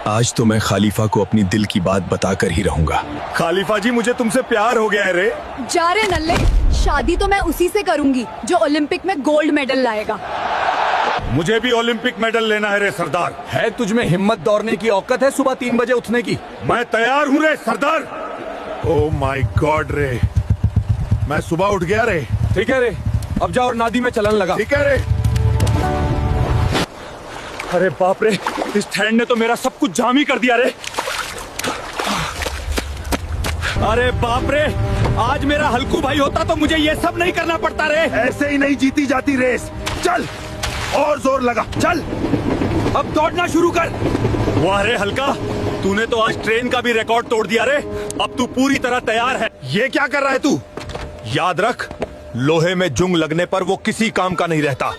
आज तो मैं खलीफा को अपनी दिल की बात बताकर ही रहूंगा। खलीफा जी, मुझे तुमसे प्यार हो गया है रे। जा रे नल्ले, शादी तो मैं उसी से करूंगी जो ओलंपिक में गोल्ड मेडल लाएगा। मुझे भी ओलंपिक मेडल लेना है रे सरदार। है तुझमें हिम्मत दौड़ने की औकत है सुबह 3 बजे उठने की? मैं तैयार हूँ रे सरदार। ओह माय गॉड रे, मैं सुबह उठ गया रे। ठीक है रे, अब जा और नादी में चलन लगा। ठीक है रे। अरे बाप रे, इस ठंड ने तो मेरा सब कुछ जाम ही कर दिया रे। अरे बाप रे, आज मेरा हल्कू भाई होता तो मुझे ये सब नहीं करना पड़ता रे। ऐसे ही नहीं जीती जाती रेस। चल और जोर लगा, चल अब दौड़ना शुरू कर। वाह रे हल्का, तूने तो आज ट्रेन का भी रिकॉर्ड तोड़ दिया रे। अब तू पूरी तरह तैयार है। ये क्या कर रहा है तू? याद रख, लोहे में जुंग लगने पर वो किसी काम का नहीं रहता।